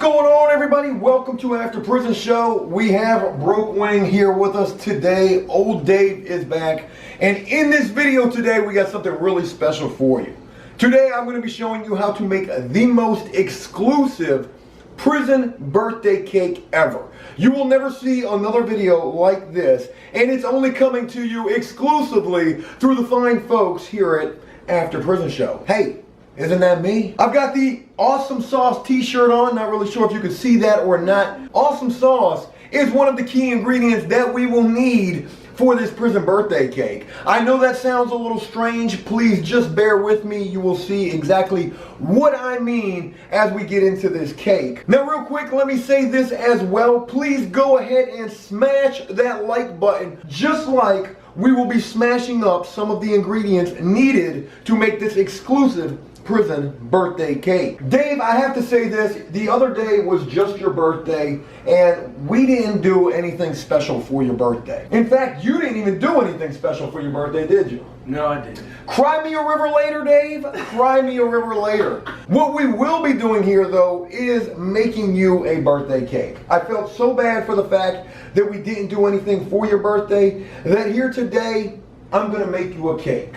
going on, everybody? Welcome to Afterprisonshow. We have Broke Wing here with us today. Old Dave is back. And in this video today, we got something really special for you. Today, I'm going to be showing you how to make the most exclusive prison birthday cake ever. You will never see another video like this, and it's only coming to you exclusively through the fine folks here at Afterprisonshow. Hey, isn't that me? I've got the Awesome Sauce t-shirt on. Not really sure if you can see that or not. Awesome Sauce is one of the key ingredients that we will need for this prison birthday cake. I know that sounds a little strange. Please just bear with me. You will see exactly what I mean as we get into this cake. Now real quick, let me say this as well. Please go ahead and smash that like button, just like we will be smashing up some of the ingredients needed to make this exclusive prison birthday cake. Dave, I have to say this, the other day was just your birthday and we didn't do anything special for your birthday. In fact, you didn't even do anything special for your birthday, did you? No, I didn't. Cry me a river later, Dave. Cry me a river later. What we will be doing here, though, is making you a birthday cake. I felt so bad for the fact that we didn't do anything for your birthday that here today, I'm going to make you a cake.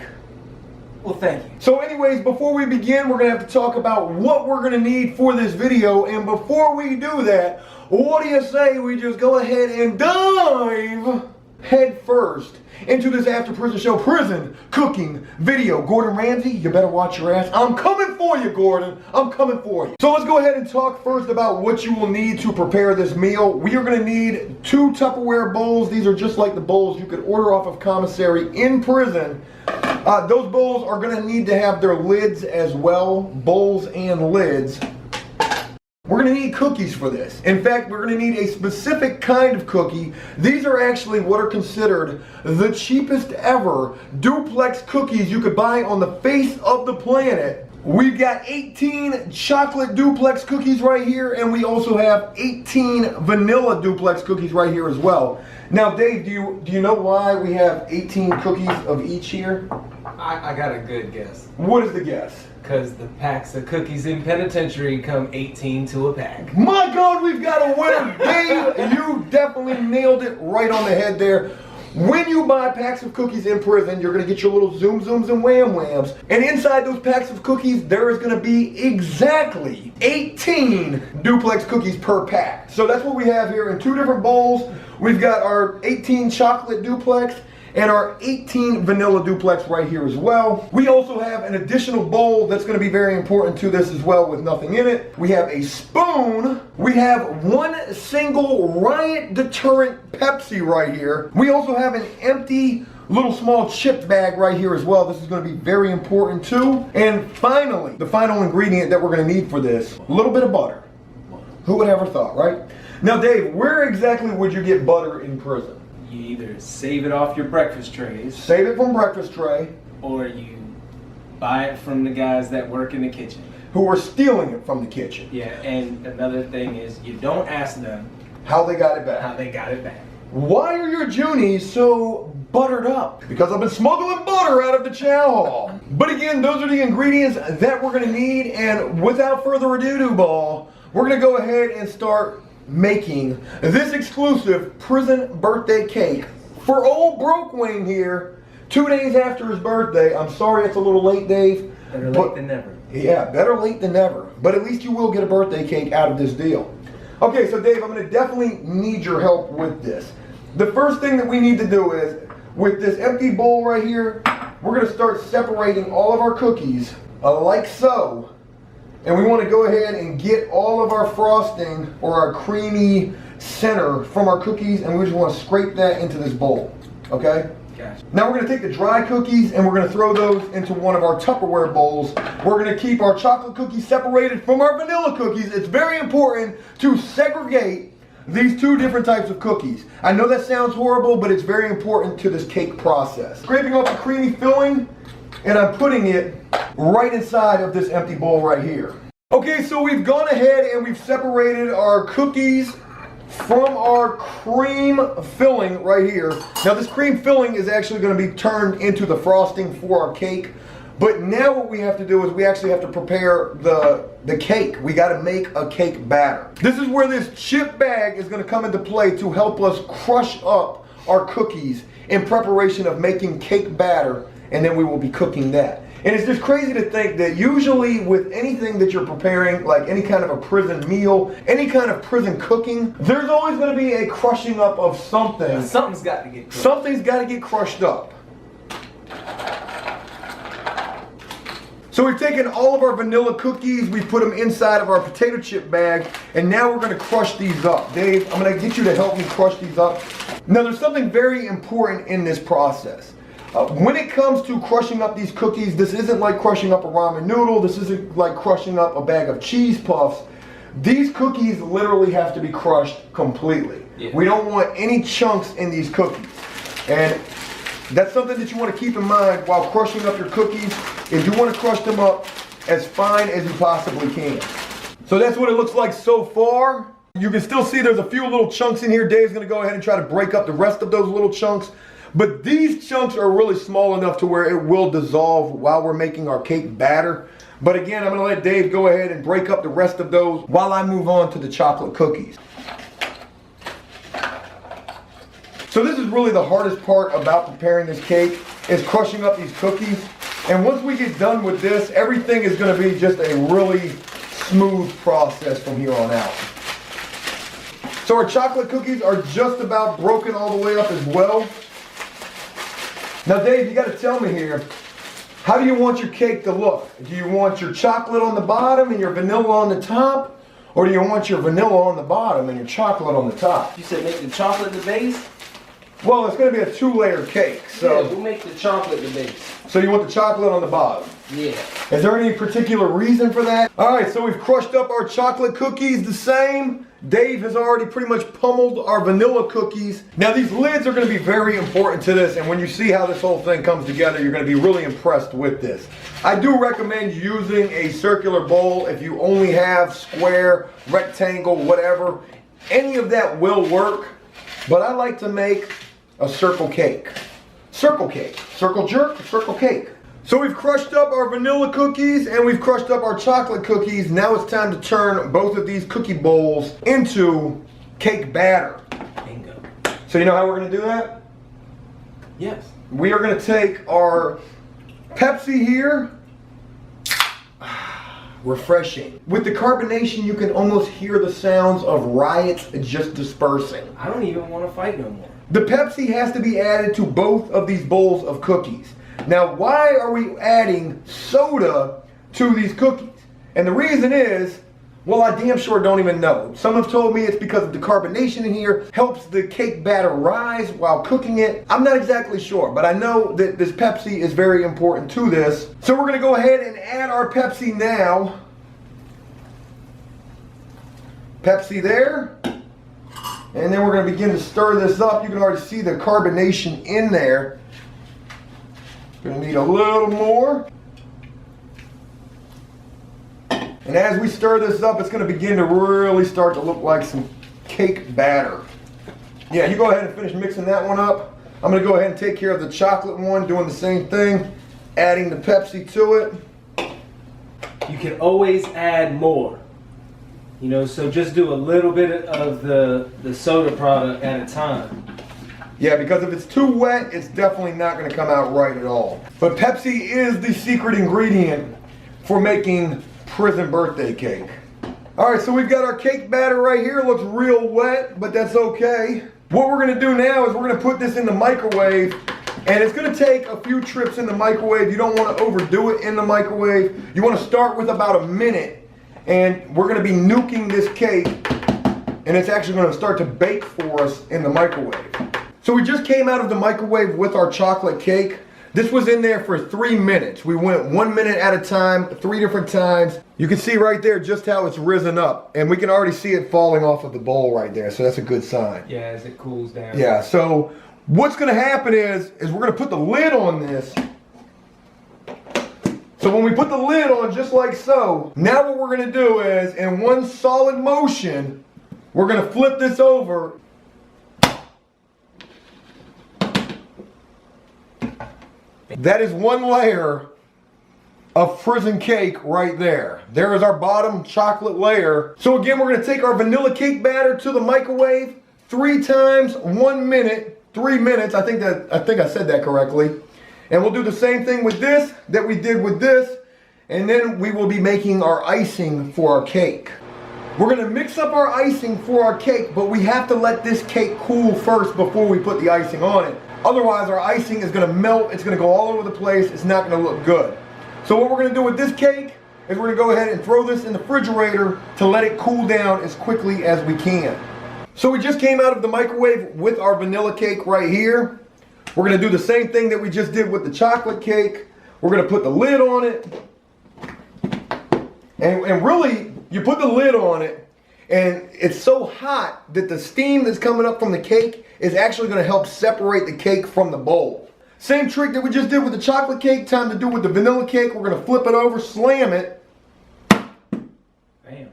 Well, thank you. So anyways, before we begin, we're going to have to talk about what we're going to need for this video. And before we do that, what do you say we just go ahead and dive head first into this Afterprisonshow prison cooking video. Gordon Ramsay, you better watch your ass. I'm coming for you, Gordon. I'm coming for you. So let's go ahead and talk first about what you will need to prepare this meal. We are going to need 2 Tupperware bowls. These are just like the bowls you could order off of commissary in prison. Those bowls are going to need to have their lids as well, bowls and lids. We're going to need cookies for this. In fact, we're going to need a specific kind of cookie. These are actually what are considered the cheapest ever duplex cookies you could buy on the face of the planet. We've got 18 chocolate duplex cookies right here, and we also have 18 vanilla duplex cookies right here as well. Now, Dave, do you know why we have 18 cookies of each here? I got a good guess. What is the guess? Because the packs of cookies in penitentiary come 18 to a pack. My God, we've got a winner, Dave. You definitely nailed it right on the head there. When you buy packs of cookies in prison, you're going to get your little zoom zooms and wham whams. And inside those packs of cookies, there is going to be exactly 18 duplex cookies per pack. So that's what we have here in 2 different bowls. We've got our 18 chocolate duplex and our 18 vanilla duplex right here as well. We also have an additional bowl that's going to be very important to this as well with nothing in it. We have a spoon. We have 1 single riot deterrent Pepsi right here. We also have an empty little small chip bag right here as well. This is going to be very important too. And finally, the final ingredient that we're going to need for this, a little bit of butter. Who would ever thought, right? Now, Dave, where exactly would you get butter in prison? You either save it off your breakfast trays. Save it from breakfast tray. Or you buy it from the guys that work in the kitchen. Who are stealing it from the kitchen. Yeah, and another thing is you don't ask them how they got it back. how they got it back. Why are your Junies so buttered up? Because I've been smuggling butter out of the chow hall. But again, those are the ingredients that we're going to need. And without further ado, ball, we're going to go ahead and start making this exclusive prison birthday cake for old Broke Wing here 2 days after his birthday. I'm sorry it's a little late, Dave. Better late than never. Yeah, better late than never. But at least you will get a birthday cake out of this deal. Okay, so Dave, I'm going to definitely need your help with this. The first thing that we need to do is, with this empty bowl right here, we're going to start separating all of our cookies like so. And we want to go ahead and get all of our frosting or our creamy center from our cookies, and we just want to scrape that into this bowl, okay? Gotcha. Now we're going to take the dry cookies and we're going to throw those into one of our Tupperware bowls. We're going to keep our chocolate cookies separated from our vanilla cookies. It's very important to segregate these 2 different types of cookies. I know that sounds horrible, but it's very important to this cake process. Scraping off the creamy filling, and I'm putting it right inside of this empty bowl right here. Okay, so we've gone ahead and we've separated our cookies from our cream filling right here. Now this cream filling is actually going to be turned into the frosting for our cake. But now what we have to do is we actually have to prepare the cake. We got to make a cake batter. This is where this chip bag is going to come into play to help us crush up our cookies in preparation of making cake batter, and then we will be cooking that. And it's just crazy to think that usually with anything that you're preparing, like any kind of a prison meal, any kind of prison cooking, there's always going to be a crushing up of something. Something's got to get crushed. Something's got to get crushed up. So we've taken all of our vanilla cookies, we put them inside of our potato chip bag, and now we're going to crush these up. Dave, I'm going to get you to help me crush these up. Now there's something very important in this process. When it comes to crushing up these cookies, this isn't like crushing up a ramen noodle, this isn't like crushing up a bag of cheese puffs. These cookies literally have to be crushed completely. Yeah. We don't want any chunks in these cookies. And that's something that you want to keep in mind while crushing up your cookies, is you want to crush them up as fine as you possibly can. So that's what it looks like so far. You can still see there's a few little chunks in here. Dave's going to go ahead and try to break up the rest of those little chunks. But these chunks are really small enough to where it will dissolve while we're making our cake batter. But again, I'm going to let Dave go ahead and break up the rest of those while I move on to the chocolate cookies. So this is really the hardest part about preparing this cake, is crushing up these cookies. And once we get done with this, everything is going to be just a really smooth process from here on out. So our chocolate cookies are just about broken all the way up as well. Now Dave, you got to tell me here, how do you want your cake to look? Do you want your chocolate on the bottom and your vanilla on the top? Or do you want your vanilla on the bottom and your chocolate on the top? You said make the chocolate the base? Well, it's going to be a 2-layer cake. So yeah, we'll make the chocolate the base. So you want the chocolate on the bottom? Yeah. Is there any particular reason for that? All right, so we've crushed up our chocolate cookies the same. Dave has already pretty much pummeled our vanilla cookies. Now these lids are going to be very important to this, and when you see how this whole thing comes together, you're going to be really impressed with this. I do recommend using a circular bowl if you only have square, rectangle, whatever. Any of that will work, but I like to make a circle cake. Circle cake. Circle jerk, circle cake. So we've crushed up our vanilla cookies and we've crushed up our chocolate cookies. Now it's time to turn both of these cookie bowls into cake batter. Bingo. So you know how we're going to do that? Yes. We are going to take our Pepsi here. Refreshing. With the carbonation, you can almost hear the sounds of riots just dispersing. I don't even want to fight no more. The Pepsi has to be added to both of these bowls of cookies. Now, why are we adding soda to these cookies? And the reason is, well, I damn sure don't even know. Some have told me it's because of the carbonation in here helps the cake batter rise while cooking it. I'm not exactly sure, but I know that this Pepsi is very important to this. So we're going to go ahead and add our Pepsi now. Pepsi there. And then we're going to begin to stir this up. You can already see the carbonation in there. Going to need a little more. And as we stir this up, it's going to begin to really start to look like some cake batter. Yeah, you go ahead and finish mixing that one up. I'm going to go ahead and take care of the chocolate one, doing the same thing, adding the Pepsi to it. You can always add more. You know, so just do a little bit of the soda product at a time. Yeah, because if it's too wet, it's definitely not going to come out right at all. But Pepsi is the secret ingredient for making prison birthday cake. All right, so we've got our cake batter right here. It looks real wet, but that's okay. What we're going to do now is we're going to put this in the microwave, and it's going to take a few trips in the microwave. You don't want to overdo it in the microwave. You want to start with about a minute. And we're going to be nuking this cake, and it's actually going to start to bake for us in the microwave. So we just came out of the microwave with our chocolate cake. This was in there for 3 minutes. We went 1 minute at a time, 3 different times. You can see right there just how it's risen up, and we can already see it falling off of the bowl right there, so that's a good sign. Yeah, as it cools down. Yeah, so what's going to happen is we're going to put the lid on this. So when we put the lid on just like so, now what we're going to do is, in one solid motion, we're going to flip this over. That is one layer of prison cake right there. There is our bottom chocolate layer. So again, we're gonna take our vanilla cake batter to the microwave 3 times, 1 minute, 3 minutes. I think I said that correctly. And we'll do the same thing with this that we did with this. And then we will be making our icing for our cake. We're gonna mix up our icing for our cake, but we have to let this cake cool first before we put the icing on it. Otherwise, our icing is gonna melt, it's gonna go all over the place, it's not gonna look good. So what we're gonna do with this cake is we're gonna go ahead and throw this in the refrigerator to let it cool down as quickly as we can. So we just came out of the microwave with our vanilla cake right here. We're gonna do the same thing that we just did with the chocolate cake. We're gonna put the lid on it. And really, you put the lid on it, and it's so hot that the steam that's coming up from the cake is actually going to help separate the cake from the bowl. Same trick that we just did with the chocolate cake, time to do with the vanilla cake. We're going to flip it over, slam it. Bam.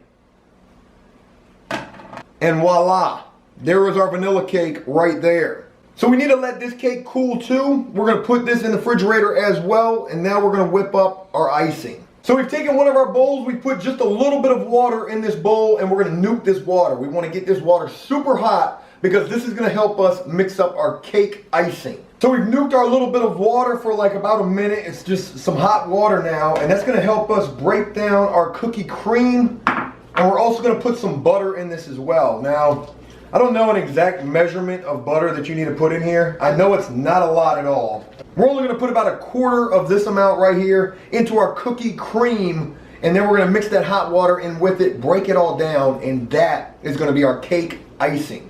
And voila, there is our vanilla cake right there. So we need to let this cake cool too. We're going to put this in the refrigerator as well, and now we're going to whip up our icing. So we've taken one of our bowls, we put just a little bit of water in this bowl, and we're gonna nuke this water. We wanna get this water super hot because this is gonna help us mix up our cake icing. So we've nuked our little bit of water for like about a minute. It's just some hot water now, and that's gonna help us break down our cookie cream. And we're also gonna put some butter in this as well. Now, I don't know an exact measurement of butter that you need to put in here. I know it's not a lot at all. We're only gonna put about 1/4 of this amount right here into our cookie cream, and then we're gonna mix that hot water in with it, break it all down, and that is gonna be our cake icing.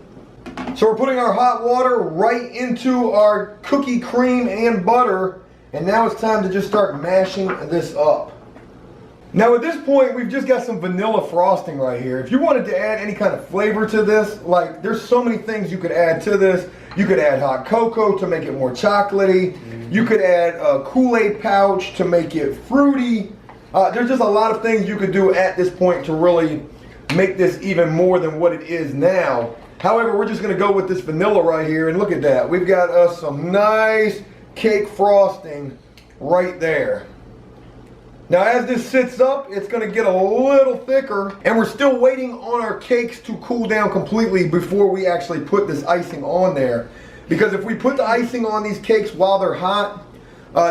So we're putting our hot water right into our cookie cream and butter, and now it's time to just start mashing this up. Now at this point, we've just got some vanilla frosting right here. If you wanted to add any kind of flavor to this, like there's so many things you could add to this. You could add hot cocoa to make it more chocolatey. You could add a Kool-Aid pouch to make it fruity. There's just a lot of things you could do at this point to really make this even more than what it is now. However, we're just gonna go with this vanilla right here, and look at that. We've got us some nice cake frosting right there. Now as this sits up, it's gonna get a little thicker, and we're still waiting on our cakes to cool down completely before we actually put this icing on there. Because if we put the icing on these cakes while they're hot,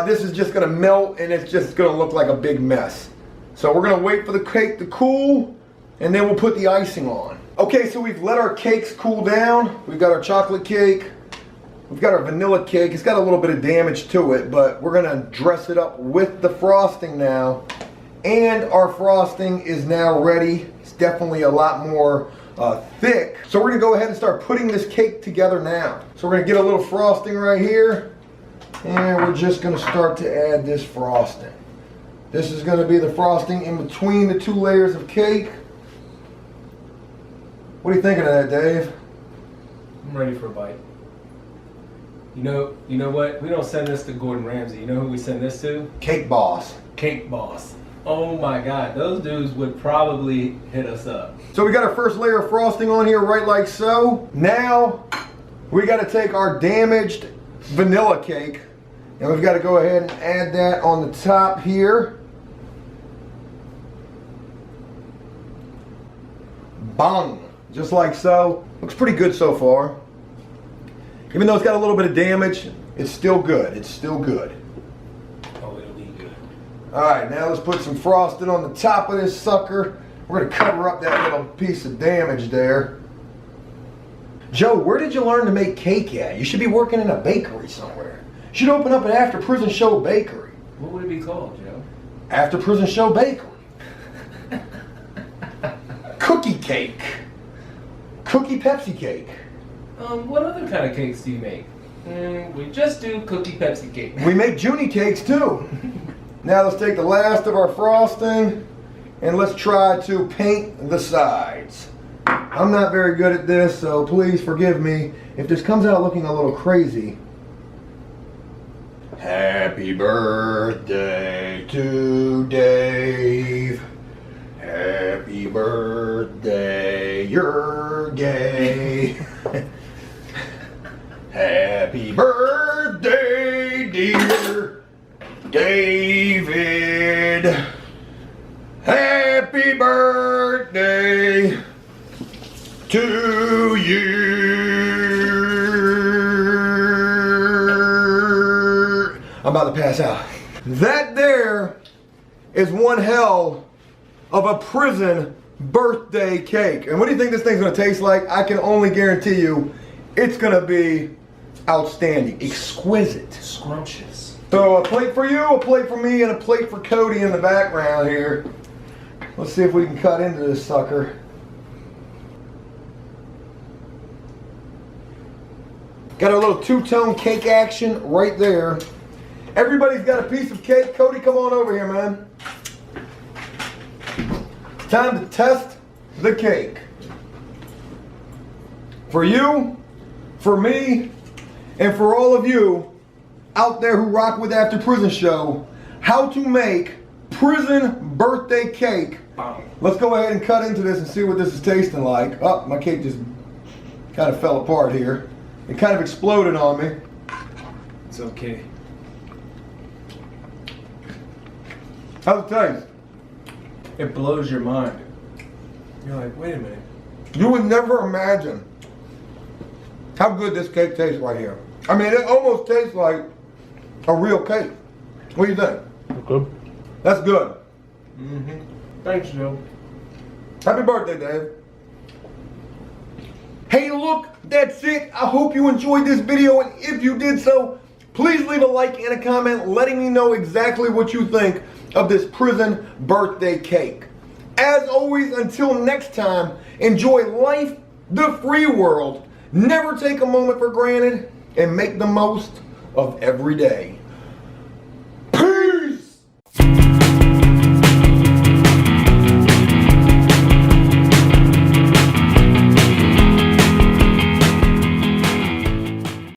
this is just gonna melt and it's just gonna look like a big mess. So we're gonna wait for the cake to cool, and then we'll put the icing on. Okay, so we've let our cakes cool down. We've got our chocolate cake. We've got our vanilla cake. It's got a little bit of damage to it, but we're gonna dress it up with the frosting now. And our frosting is now ready. It's definitely a lot more thick. So we're gonna go ahead and start putting this cake together now. So we're gonna get a little frosting right here, and we're just gonna start to add this frosting. This is gonna be the frosting in between the 2 layers of cake. What are you thinking of that, Dave? I'm ready for a bite. You know what? We don't send this to Gordon Ramsay. You know who we send this to? Cake Boss. Cake Boss. Oh my God, those dudes would probably hit us up. So we got our first layer of frosting on here, right like so. Now, we gotta take our damaged vanilla cake, and we've gotta go ahead and add that on the top here. Bang, just like so. Looks pretty good so far. Even though it's got a little bit of damage, it's still good. It's still good. Oh, it'll be good. All right, now let's put some frosting on the top of this sucker. We're gonna cover up that little piece of damage there. Joe, where did you learn to make cake at? You should be working in a bakery somewhere. You should open up an After Prison Show bakery. What would it be called, Joe? After Prison Show bakery. Cookie cake. Cookie Pepsi cake. What other kind of cakes do you make? We just do cookie Pepsi cake. We make Junie cakes too. Now let's take the last of our frosting and let's try to paint the sides. I'm not very good at this, so please forgive me if this comes out looking a little crazy. Happy birthday to Dave. Happy birthday, you're gay. Happy birthday, dear David. birthday to you. I'm about to pass out. That there is one hell of a prison birthday cake. And what do you think this thing's gonna taste like? I can only guarantee you it's gonna be outstanding, exquisite. Scrumptious. So a plate for you, a plate for me, and a plate for Cody in the background here. Let's see if we can cut into this sucker. Got a little two-tone cake action right there. Everybody's got a piece of cake. Cody, come on over here, man. Time to test the cake. For you, for me, and for all of you out there who rock with After Prison Show, how to make prison birthday cake. Let's go ahead and cut into this and see what this is tasting like. Oh, my cake just kind of fell apart here. It kind of exploded on me. It's okay. How's it taste? It blows your mind. You're like, wait a minute. You would never imagine how good this cake tastes right here. I mean, it almost tastes like a real cake. What do you think? Good. That's good. Mm-hmm. Thanks, Joe. Happy birthday, Dave. Hey, look, that's it. I hope you enjoyed this video, and if you did so, please leave a like and a comment letting me know exactly what you think of this prison birthday cake. As always, until next time, enjoy life, the free world, never take a moment for granted, and make the most of every day.